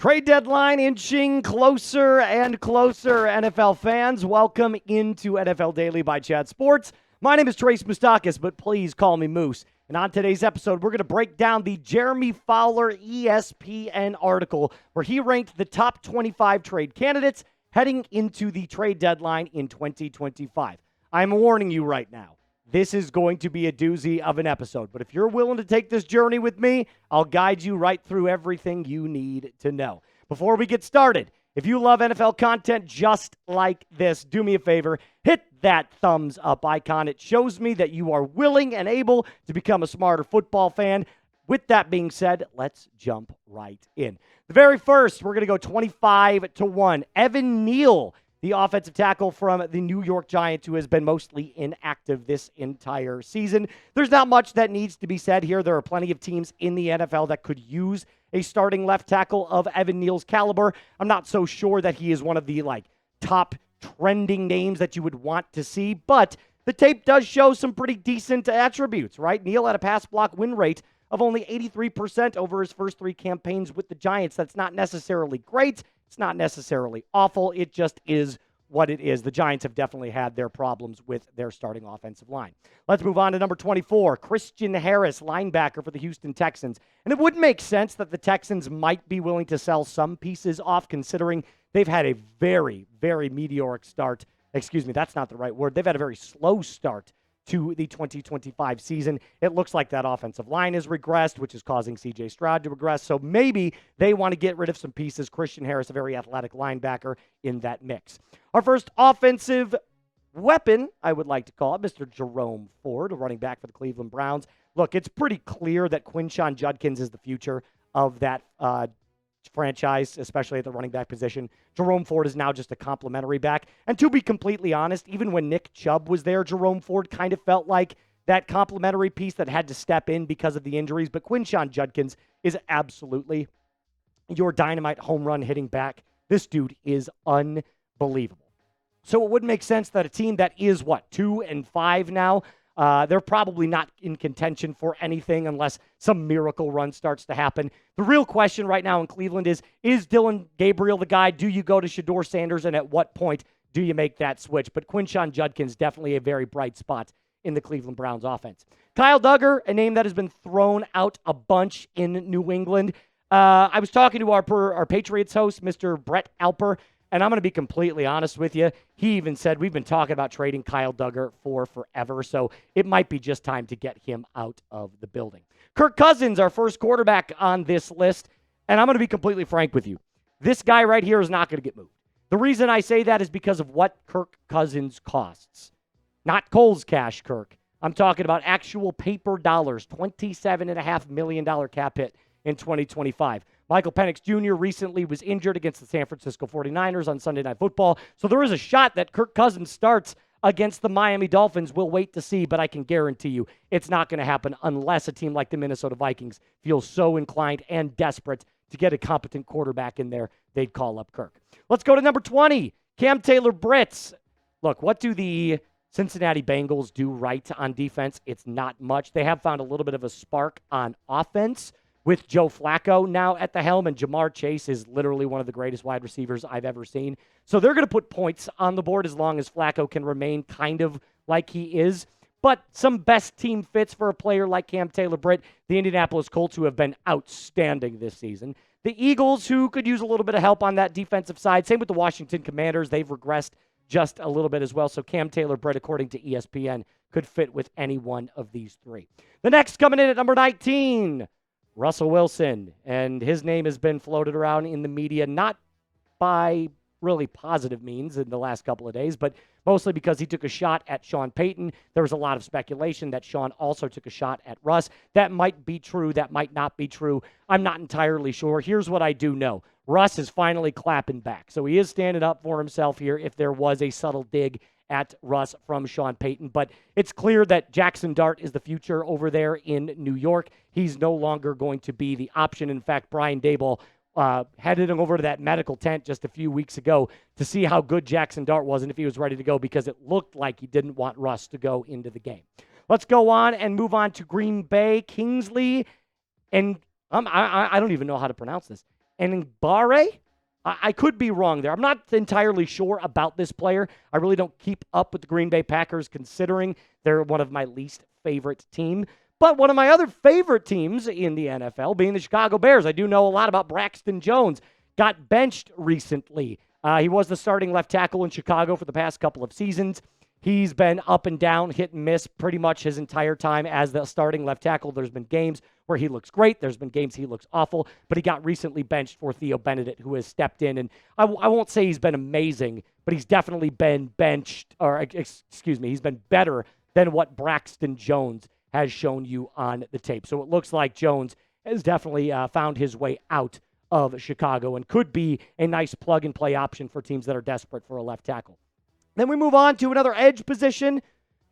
Trade deadline inching closer and closer, NFL fans. Welcome into NFL Daily by Chat Sports. My name is Trace Moustakis, but please call me Moose. And on today's episode, we're going to break down the Jeremy Fowler ESPN article where he ranked the top 25 trade candidates heading into the trade deadline in 2025. I'm warning you right now. This is going to be a doozy of an episode, but if you're willing to take this journey with me, I'll guide you right through everything you need to know. Before we get started, if you love NFL content just like this, do me a favor, hit that thumbs up icon. It shows me that you are willing and able to become a smarter football fan. With that being said, let's jump right in. The very first, we're going to go 25-1. Evan Neal, the offensive tackle from the New York Giants, who has been mostly inactive this entire season. There's not much that needs to be said here. There are plenty of teams in the NFL that could use a starting left tackle of Evan Neal's caliber. I'm not so sure that he is one of the top trending names that you would want to see, but the tape does show some pretty decent attributes, right? Neal had a pass block win rate of only 83% over his first three campaigns with the Giants. That's not necessarily great. It's not necessarily awful. It just is what it is. The Giants have definitely had their problems with their starting offensive line. Let's move on to number 24, Christian Harris, linebacker for the Houston Texans. And it would make sense that the Texans might be willing to sell some pieces off, considering they've had a very, very meteoric start. Excuse me, that's not the right word. They've had a very slow start to the 2025 season. It looks like that offensive line has regressed, which is causing C.J. Stroud to regress. So maybe they want to get rid of some pieces. Christian Harris, a very athletic linebacker, in that mix. Our first offensive weapon, I would like to call it, Mr. Jerome Ford, a running back for the Cleveland Browns. Look, it's pretty clear that Quinshon Judkins is the future of that franchise, especially at the running back position. Jerome Ford is now just a complimentary back. And to be completely honest, even when Nick Chubb was there, Jerome Ford kind of felt like that complimentary piece that had to step in because of the injuries. But Quinshon Judkins is absolutely your dynamite home run hitting back. This dude is unbelievable. So it would make sense that a team that is, 2-5 now, they're probably not in contention for anything unless some miracle run starts to happen. The real question right now in Cleveland is Dylan Gabriel the guy? Do you go to Shedeur Sanders, and at what point do you make that switch? But Quinshon Judkins, definitely a very bright spot in the Cleveland Browns offense. Kyle Duggar, a name that has been thrown out a bunch in New England. I was talking to our Patriots host, Mr. Brett Alper, and I'm going to be completely honest with you. He even said we've been talking about trading Kyle Duggar for forever, so it might be just time to get him out of the building. Kirk Cousins, our first quarterback on this list, and I'm going to be completely frank with you. This guy right here is not going to get moved. The reason I say that is because of what Kirk Cousins costs. Not Cole's cash, Kirk. I'm talking about actual paper dollars, $27.5 million cap hit in 2025. Michael Penix Jr. recently was injured against the San Francisco 49ers on Sunday Night Football, so there is a shot that Kirk Cousins starts against the Miami Dolphins. We'll wait to see, but I can guarantee you it's not going to happen unless a team like the Minnesota Vikings feels so inclined and desperate to get a competent quarterback in there, they'd call up Kirk. Let's go to number 20, Cam Taylor-Britt. Look, what do the Cincinnati Bengals do right on defense? It's not much. They have found a little bit of a spark on offense with Joe Flacco now at the helm, and Jamar Chase is literally one of the greatest wide receivers I've ever seen. So they're going to put points on the board as long as Flacco can remain kind of like he is. But some best team fits for a player like Cam Taylor-Britt, the Indianapolis Colts, who have been outstanding this season. The Eagles, who could use a little bit of help on that defensive side. Same with the Washington Commanders. They've regressed just a little bit as well. So Cam Taylor-Britt, according to ESPN, could fit with any one of these three. The next coming in at number 19, Russell Wilson, and his name has been floated around in the media, not by really positive means in the last couple of days, but mostly because he took a shot at Sean Payton. There was a lot of speculation that Sean also took a shot at Russ. That might be true. That might not be true. I'm not entirely sure. Here's what I do know. Russ is finally clapping back. So he is standing up for himself here if there was a subtle dig at Russ from Sean Payton. But it's clear that Jackson Dart is the future over there in New York. He's no longer going to be the option. In fact, Brian Daboll headed him over to that medical tent just a few weeks ago to see how good Jackson Dart was and if he was ready to go, because it looked like he didn't want Russ to go into the game. Let's go on and move on to Green Bay. Kingsley and I don't even know how to pronounce this. Enagbare. I could be wrong there. I'm not entirely sure about this player. I really don't keep up with the Green Bay Packers, considering they're one of my least favorite team. But one of my other favorite teams in the NFL, being the Chicago Bears. I do know a lot about Braxton Jones. Got benched recently. He was the starting left tackle in Chicago for the past couple of seasons. He's been up and down, hit and miss pretty much his entire time as the starting left tackle. There's been games where he looks great. There's been games he looks awful. But he got recently benched for Theo Benedict, who has stepped in. And I won't say he's been amazing, but he's definitely been benched, or he's been better than what Braxton Jones has shown you on the tape. So it looks like Jones has definitely found his way out of Chicago and could be a nice plug-and-play option for teams that are desperate for a left tackle. Then we move on to another edge position,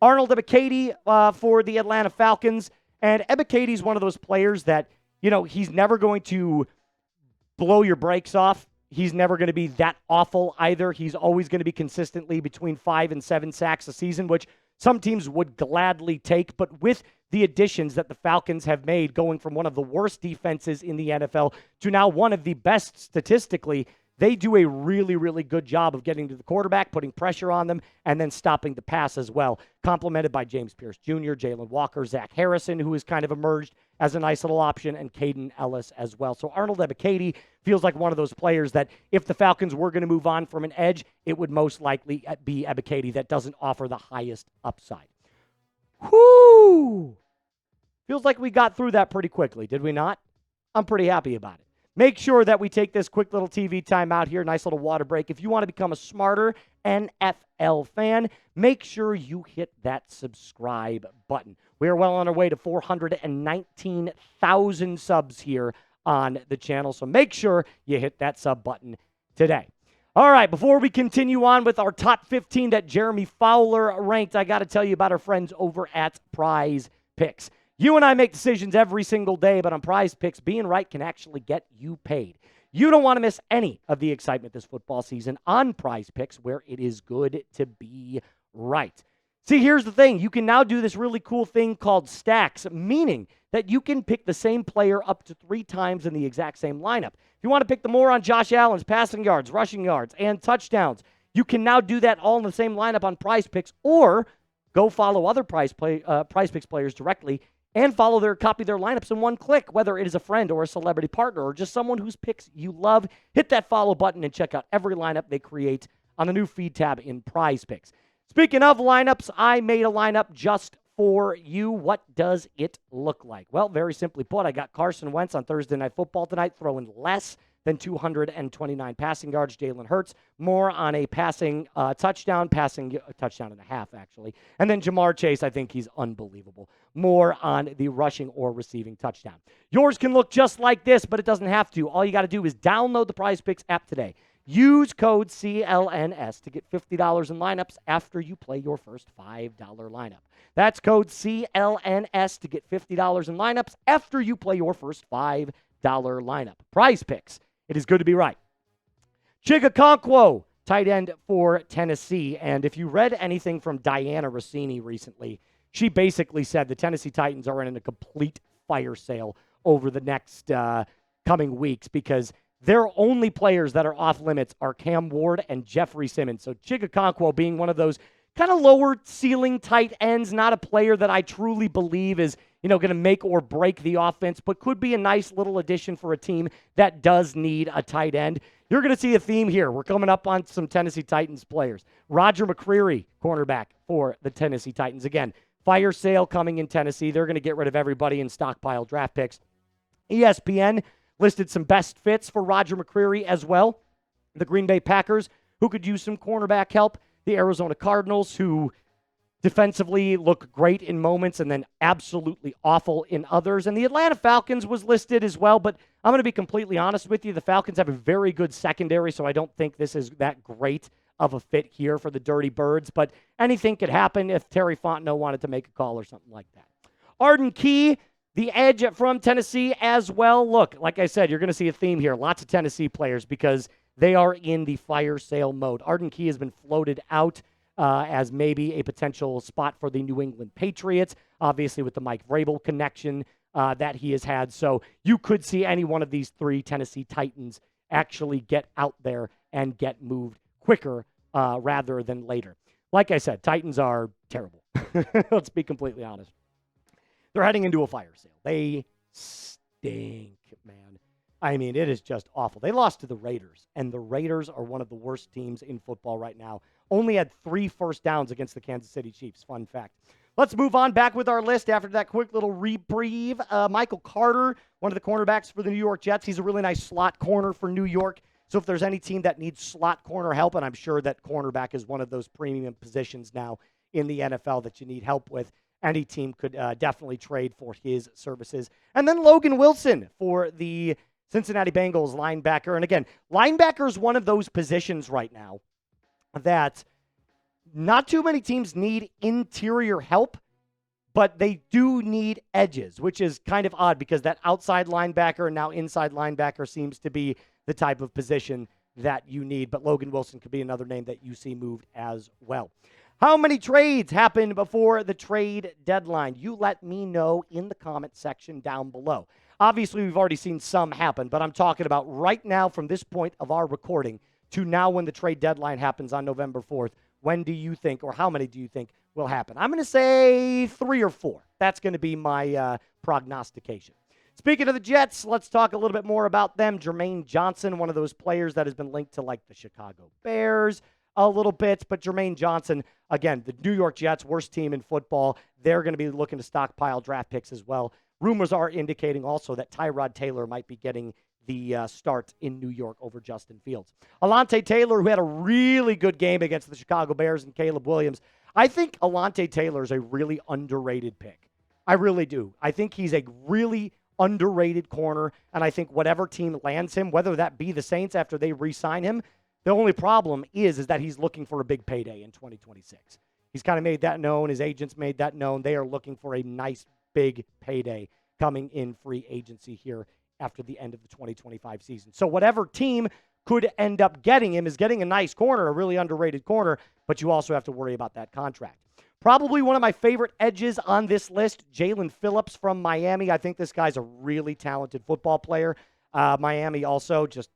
Arnold Ebiketie for the Atlanta Falcons. And Ebiketie is one of those players that, he's never going to blow your brakes off. He's never going to be that awful either. He's always going to be consistently between 5 and 7 sacks a season, which some teams would gladly take. But with the additions that the Falcons have made, going from one of the worst defenses in the NFL to now one of the best statistically, they do a really, really good job of getting to the quarterback, putting pressure on them, and then stopping the pass as well. Complemented by James Pierce Jr., Jaylen Walker, Zach Harrison, who has kind of emerged as a nice little option, and Caden Ellis as well. So Arnold Ebiketie feels like one of those players that if the Falcons were going to move on from an edge, it would most likely be Ebiketie that doesn't offer the highest upside. Whoo! Feels like we got through that pretty quickly, did we not? I'm pretty happy about it. Make sure that we take this quick little TV time out here, nice little water break. If you want to become a smarter NFL fan, make sure you hit that subscribe button. We are well on our way to 419,000 subs here on the channel, so make sure you hit that sub button today. All right, before we continue on with our top 15 that Jeremy Fowler ranked, I got to tell you about our friends over at Prize Picks. You and I make decisions every single day, but on Prize Picks, being right can actually get you paid. You don't want to miss any of the excitement this football season on Prize Picks, where it is good to be right. See, here's the thing. You can now do this really cool thing called stacks, meaning that you can pick the same player up to 3 times in the exact same lineup. If you want to pick the more on Josh Allen's passing yards, rushing yards, and touchdowns, you can now do that all in the same lineup on Prize Picks, or go follow other Prize Picks players directly and copy their lineups in one click, whether it is a friend or a celebrity partner or just someone whose picks you love. Hit that follow button and check out every lineup they create on the new feed tab in Prize Picks. Speaking of lineups, I made a lineup just for you. What does it look like? Well, very simply put, I got Carson Wentz on Thursday Night Football tonight, throwing less than 229 passing yards. Jalen Hurts, more on a passing touchdown and a half, actually. And then Jamar Chase, I think he's unbelievable. More on the rushing or receiving touchdown. Yours can look just like this, but it doesn't have to. All you got to do is download the Prize Picks app today. Use code CLNS to get $50 in lineups after you play your first $5 lineup. That's code CLNS to get $50 in lineups after you play your first $5 lineup. Prize Picks. It is good to be right. Chig Okonkwo, tight end for Tennessee. And if you read anything from Diana Rossini recently, she basically said the Tennessee Titans are in a complete fire sale over the next coming weeks because their only players that are off limits are Cam Ward and Jeffrey Simmons. So Chig Okonkwo being one of those kind of lower ceiling tight ends, not a player that I truly believe is going to make or break the offense, but could be a nice little addition for a team that does need a tight end. You're going to see a theme here. We're coming up on some Tennessee Titans players. Roger McCreary, cornerback for the Tennessee Titans. Again, fire sale coming in Tennessee. They're going to get rid of everybody and stockpile draft picks. ESPN listed some best fits for Roger McCreary as well. The Green Bay Packers, who could use some cornerback help. The Arizona Cardinals, who defensively look great in moments and then absolutely awful in others. And the Atlanta Falcons was listed as well, but I'm going to be completely honest with you. The Falcons have a very good secondary, so I don't think this is that great of a fit here for the Dirty Birds, but anything could happen if Terry Fontenot wanted to make a call or something like that. Arden Key, the edge from Tennessee as well. Look, like I said, you're going to see a theme here. Lots of Tennessee players because they are in the fire sale mode. Arden Key has been floated out as maybe a potential spot for the New England Patriots, obviously with the Mike Vrabel connection. that he has had. So you could see any one of these three Tennessee Titans actually get out there and get moved quicker rather than later. Like I said, Titans are terrible. Let's be completely honest. They're heading into a fire sale. They stink, man. I mean, it is just awful. They lost to the Raiders, and the Raiders are one of the worst teams in football right now. Only had 3 first downs against the Kansas City Chiefs. Fun fact. Let's move on back with our list after that quick little reprieve. Michael Carter, one of the cornerbacks for the New York Jets. He's a really nice slot corner for New York. So if there's any team that needs slot corner help, and I'm sure that cornerback is one of those premium positions now in the NFL that you need help with, any team could definitely trade for his services. And then Logan Wilson for the Cincinnati Bengals linebacker. And again, linebacker is one of those positions right now that not too many teams need interior help, but they do need edges, which is kind of odd because that outside linebacker and now inside linebacker seems to be the type of position that you need. But Logan Wilson could be another name that you see moved as well. How many trades happened before the trade deadline? You let me know in the comment section down below. Obviously, we've already seen some happen, but I'm talking about right now from this point of our recording to now when the trade deadline happens on November 4th. When do you think, or how many do you think will happen? I'm going to say 3 or 4. That's going to be my prognostication. Speaking of the Jets, let's talk a little bit more about them. Jermaine Johnson, one of those players that has been linked to like the Chicago Bears a little bit. But Jermaine Johnson, again, the New York Jets, worst team in football. They're going to be looking to stockpile draft picks as well. Rumors are indicating also that Tyrod Taylor might be getting the start in New York over Justin Fields. Alontae Taylor, who had a really good game against the Chicago Bears, and Caleb Williams. I think Alontae Taylor is a really underrated pick. I really do. I think he's a really underrated corner, and I think whatever team lands him, whether that be the Saints after they re-sign him, the only problem is that he's looking for a big payday in 2026. He's kind of made that known. His agents made that known. They are looking for a nice big payday coming in free agency here after the end of the 2025 season. So whatever team could end up getting him is getting a nice corner, a really underrated corner, but you also have to worry about that contract. Probably one of my favorite edges on this list, Jaylen Phillips from Miami. I think this guy's a really talented football player. Miami also just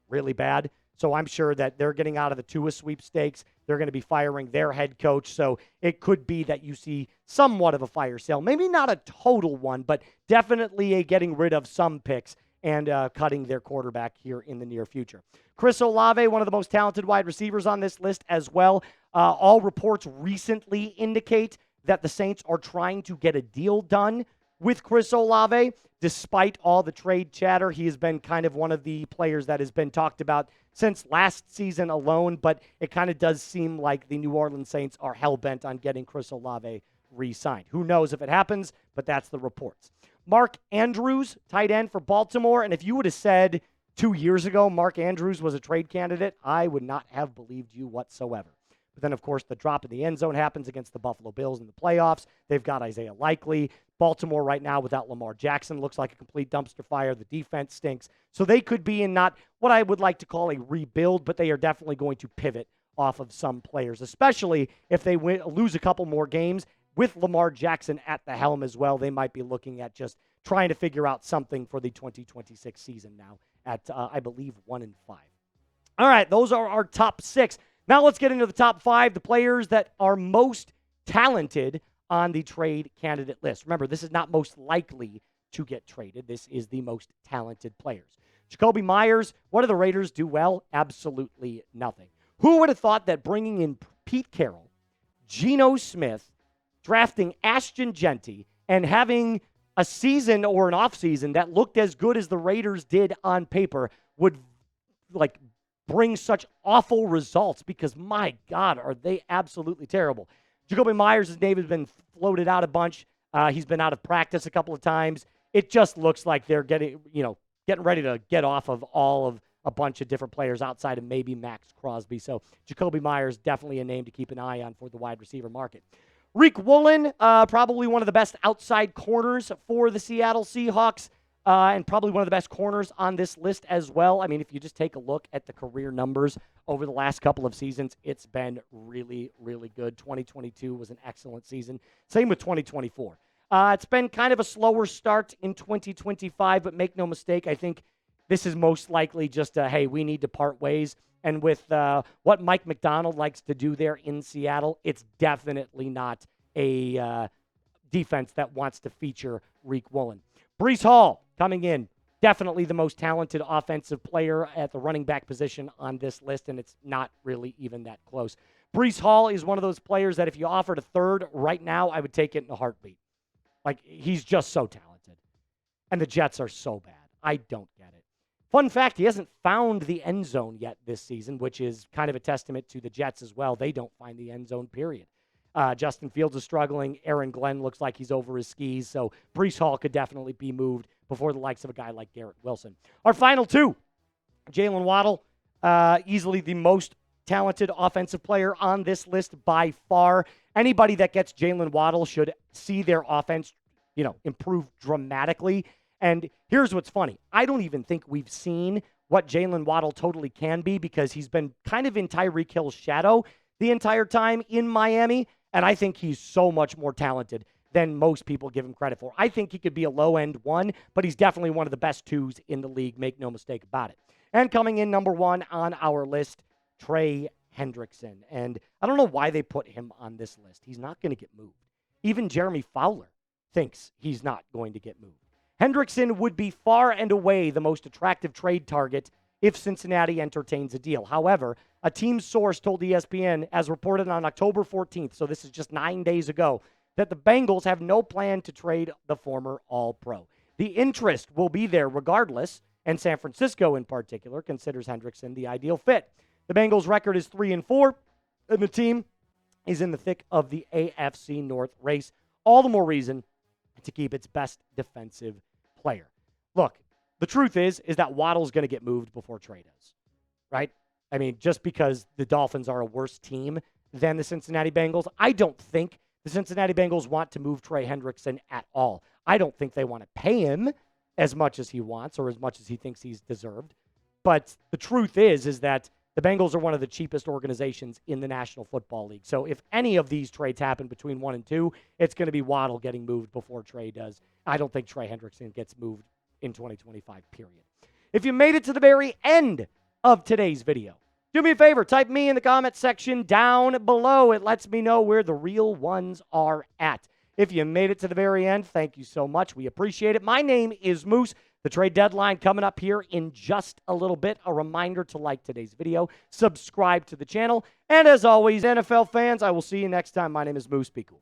really bad. So I'm sure that they're getting out of the Tua sweepstakes. They're going to be firing their head coach. So it could be that you see somewhat of a fire sale. Maybe not a total one, but definitely a getting rid of some picks and cutting their quarterback here in the near future. Chris Olave, one of the most talented wide receivers on this list as well. All reports recently indicate that the Saints are trying to get a deal done with Chris Olave. Despite all the trade chatter, he has been kind of one of the players that has been talked about since last season alone, but it kind of does seem like the New Orleans Saints are hell-bent on getting Chris Olave re-signed. Who knows if it happens, but that's the reports. Mark Andrews, tight end for Baltimore, and if you would have said 2 years ago Mark Andrews was a trade candidate, I would not have believed you whatsoever. But then, of course, the drop in the end zone happens against the Buffalo Bills in the playoffs. They've got Isaiah Likely. Baltimore right now without Lamar Jackson looks like a complete dumpster fire. The defense stinks. So they could be in not what I would like to call a rebuild, but they are definitely going to pivot off of some players, especially if they lose a couple more games with Lamar Jackson at the helm as well. They might be looking at just trying to figure out something for the 2026 season now at, I believe, 1-5. All right, those are our top 6. Now let's get into the top 5, the players that are most talented on the trade candidate list. Remember, this is not most likely to get traded. This is the most talented players. Jakobi Meyers, what do the Raiders do well? Absolutely nothing. Who would have thought that bringing in Pete Carroll, Geno Smith, drafting Ashton Genty, and having a season or an offseason that looked as good as the Raiders did on paper would bring such awful results? Because my God, are they absolutely terrible. Jakobi Meyers' name has been floated out a bunch. He's been out of practice a couple of times. It just looks like they're getting ready to get off of all of a bunch of different players outside of maybe Max Crosby. So Jakobi Meyers, definitely a name to keep an eye on for the wide receiver market. Woolen, probably one of the best outside corners for the Seattle Seahawks. And probably one of the best corners on this list as well. I mean, if you just take a look at the career numbers over the last couple of seasons, it's been really, really good. 2022 was an excellent season. Same with 2024. It's been kind of a slower start in 2025, but make no mistake, I think this is most likely just hey, we need to part ways. And with what Mike McDonald likes to do there in Seattle, it's definitely not a defense that wants to feature Woolen. Breece Hall coming in, definitely the most talented offensive player at the running back position on this list, and it's not really even that close. Breece Hall is one of those players that if you offered a third right now, I would take it in a heartbeat. Like, he's just so talented. And the Jets are so bad. I don't get it. Fun fact, he hasn't found the end zone yet this season, which is kind of a testament to the Jets as well. They don't find the end zone, period. Justin Fields is struggling. Aaron Glenn looks like he's over his skis. So Breece Hall could definitely be moved before the likes of a guy like Garrett Wilson. Our final two, Jaylen Waddle, easily the most talented offensive player on this list by far. Anybody that gets Jaylen Waddle should see their offense, improve dramatically. And here's what's funny. I don't even think we've seen what Jaylen Waddle totally can be because he's been kind of in Tyreek Hill's shadow the entire time in Miami. And I think he's so much more talented than most people give him credit for. I think he could be a low-end one, but he's definitely one of the best twos in the league. Make no mistake about it. And coming in number one on our list, Trey Hendrickson. And I don't know why they put him on this list. He's not going to get moved. Even Jeremy Fowler thinks he's not going to get moved. Hendrickson would be far and away the most attractive trade target if Cincinnati entertains a deal. However, a team source told ESPN, as reported on October 14th, so this is just 9 days ago, that the Bengals have no plan to trade the former All-Pro. The interest will be there regardless, and San Francisco in particular considers Hendrickson the ideal fit. The Bengals' record is 3-4, and the team is in the thick of the AFC North race. All the more reason to keep its best defensive player. Look, the truth is that Waddle's going to get moved before Trey does, right? I mean, just because the Dolphins are a worse team than the Cincinnati Bengals, I don't think the Cincinnati Bengals want to move Trey Hendrickson at all. I don't think they want to pay him as much as he wants or as much as he thinks he's deserved. But the truth is that the Bengals are one of the cheapest organizations in the National Football League. So if any of these trades happen between 1 and 2, it's going to be Waddle getting moved before Trey does. I don't think Trey Hendrickson gets moved in 2025, period. If you made it to the very end of today's video, do me a favor, type me in the comment section down below. It lets me know where the real ones are at. If you made it to the very end, thank you so much. We appreciate it. My name is Moose. The trade deadline coming up here in just a little bit. A reminder to like today's video, subscribe to the channel, and as always, NFL fans, I will see you next time. My name is Moose. Be cool.